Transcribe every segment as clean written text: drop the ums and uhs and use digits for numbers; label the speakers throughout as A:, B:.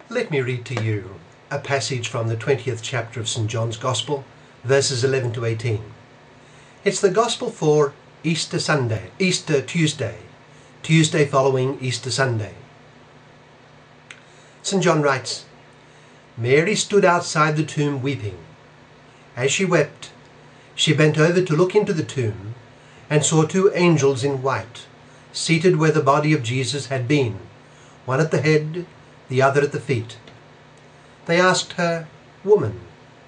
A: Let me read to you a passage from the 20th chapter of St. John's Gospel, verses 11 to 18. It's the Gospel for Easter Tuesday following Easter Sunday. St. John writes, Mary stood outside the tomb weeping. As she wept, she bent over to look into the tomb and saw two angels in white, seated where the body of Jesus had been, one at the head, the other at the feet. They asked her, Woman,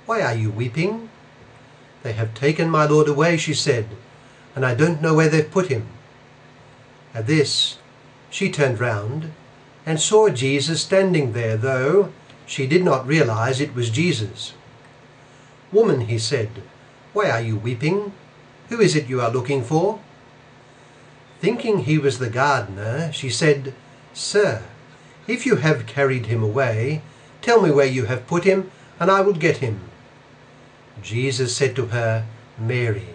A: why are you weeping? They have taken my Lord away, she said, and I don't know where they've put him. At this, she turned round and saw Jesus standing there, though she did not realize it was Jesus. Woman, he said, why are you weeping? Who is it you are looking for? Thinking he was the gardener, she said, Sir, if you have carried him away, tell me where you have put him, and I will get him. Jesus said to her, Mary.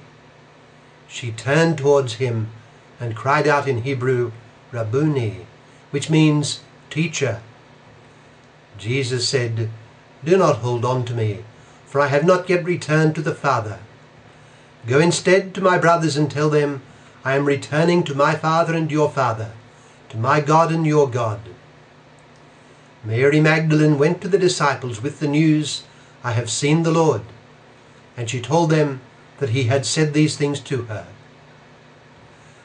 A: She turned towards him and cried out in Hebrew, Rabboni, which means teacher. Jesus said, Do not hold on to me, for I have not yet returned to the Father. Go instead to my brothers and tell them, I am returning to my Father and your Father, to my God and your God. Mary Magdalene went to the disciples with the news, I have seen the Lord. And she told them that he had said these things to her.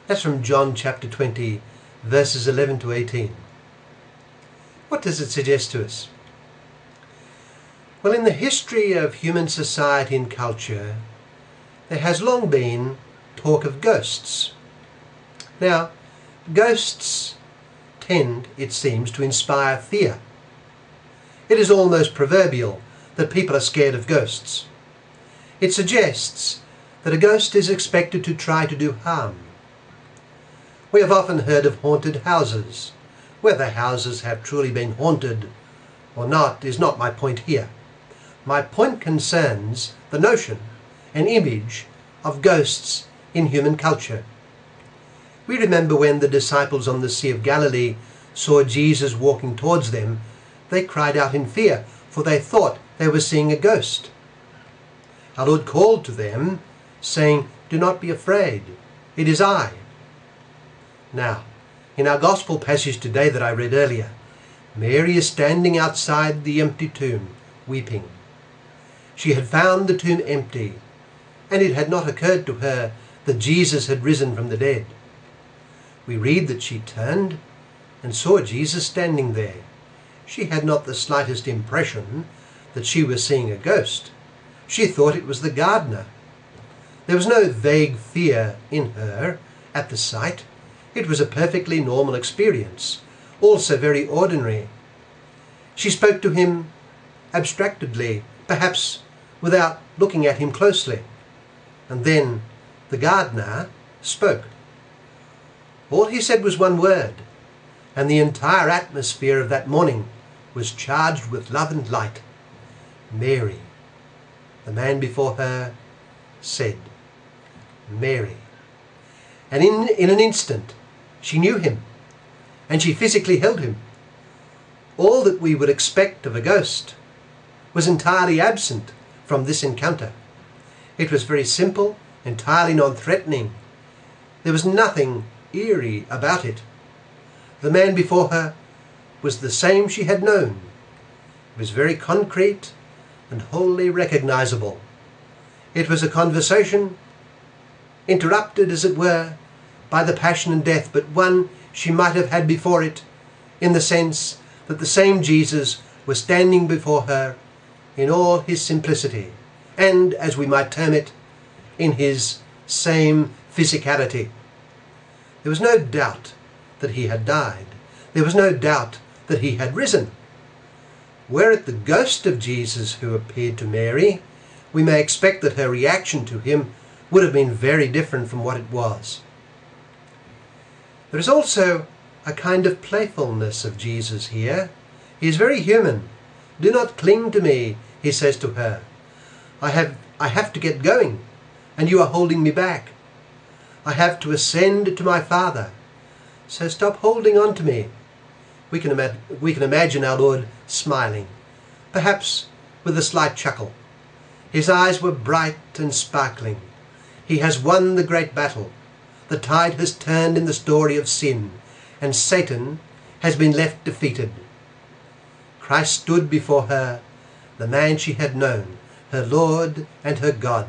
A: That's from John chapter 20, verses 11 to 18. What does it suggest to us? Well, in the history of human society and culture, there has long been talk of ghosts. Now, ghosts tend, it seems, to inspire fear. It is almost proverbial that people are scared of ghosts. It suggests that a ghost is expected to try to do harm. We have often heard of haunted houses. Whether houses have truly been haunted or not is not my point here. My point concerns the notion and image of ghosts in human culture. We remember when the disciples on the Sea of Galilee saw Jesus walking towards them, they cried out in fear, for they thought they were seeing a ghost. Our Lord called to them, saying, Do not be afraid, it is I. Now, in our Gospel passage today that I read earlier, Mary is standing outside the empty tomb, weeping. She had found the tomb empty, and it had not occurred to her that Jesus had risen from the dead. We read that she turned and saw Jesus standing there. She had not the slightest impression that she was seeing a ghost. She thought it was the gardener. There was no vague fear in her at the sight. It was a perfectly normal experience, also very ordinary. She spoke to him abstractedly, perhaps without looking at him closely. And then the gardener spoke. All he said was one word, and the entire atmosphere of that morning was charged with love and light. Mary. The man before her said, Mary. And in an instant, she knew him, and she physically held him. All that we would expect of a ghost was entirely absent from this encounter. It was very simple, entirely non-threatening. There was nothing eerie about it. The man before her was the same she had known. It was very concrete and wholly recognizable. It was a conversation interrupted, as it were, by the passion and death, but one she might have had before it, in the sense that the same Jesus was standing before her in all his simplicity, and, as we might term it, in his same physicality. There was no doubt that he had died. There was no doubt that he had risen. Were it the ghost of Jesus who appeared to Mary, we may expect that her reaction to him would have been very different from what it was. There is also a kind of playfulness of Jesus here. He is very human. Do not cling to me, he says to her. I have to get going, and you are holding me back. I have to ascend to my Father, so stop holding on to me. We can imagine our Lord smiling, perhaps with a slight chuckle. His eyes were bright and sparkling. He has won the great battle. The tide has turned in the story of sin, and Satan has been left defeated. Christ stood before her, the man she had known, her Lord and her God,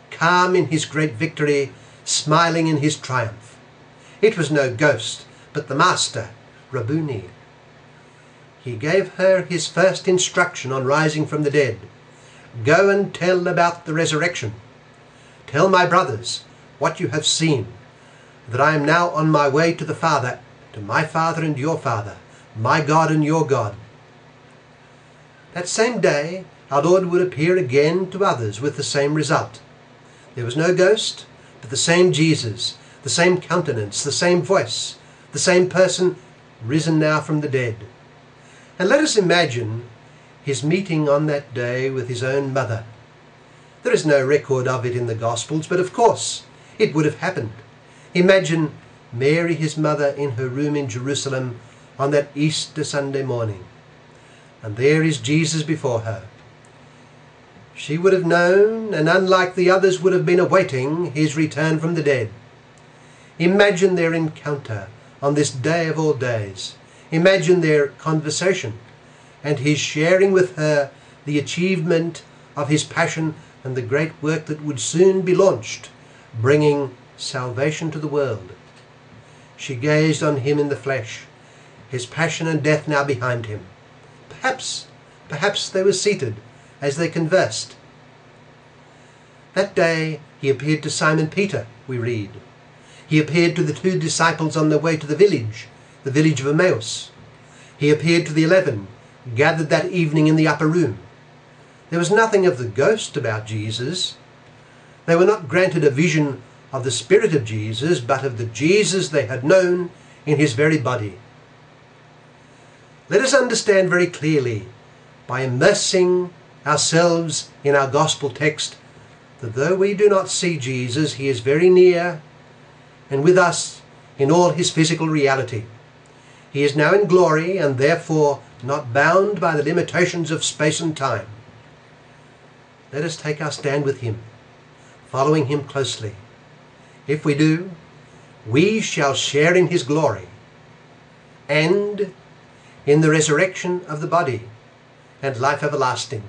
A: calm in his great victory, smiling in his triumph. It was no ghost, but the Master, Rabboni. He gave her his first instruction on rising from the dead. Go and tell about the resurrection. Tell my brothers what you have seen, that I am now on my way to the Father, to my Father and your Father, my God and your God. That same day, our Lord would appear again to others with the same result. There was no ghost, but the same Jesus, the same countenance, the same voice, the same person, risen now from the dead. And let us imagine his meeting on that day with his own mother. There is no record of it in the Gospels, but of course it would have happened. Imagine Mary, his mother, in her room in Jerusalem on that Easter Sunday morning. And there is Jesus before her. She would have known, and unlike the others would have been awaiting his return from the dead. Imagine their encounter on this day of all days. Imagine their conversation and his sharing with her the achievement of his passion and the great work that would soon be launched, bringing salvation to the world. She gazed on him in the flesh, his passion and death now behind him. Perhaps they were seated as they conversed. That day he appeared to Simon Peter, we read. He appeared to the 2 disciples on their way to the village of Emmaus. He appeared to the 11, gathered that evening in the upper room. There was nothing of the ghost about Jesus. They were not granted a vision of the Spirit of Jesus, but of the Jesus they had known in his very body. Let us understand very clearly, by immersing ourselves in our gospel text, that though we do not see Jesus, he is very near and with us in all his physical reality. He is now in glory and therefore not bound by the limitations of space and time. Let us take our stand with him, following him closely. If we do, we shall share in his glory and in the resurrection of the body and life everlasting.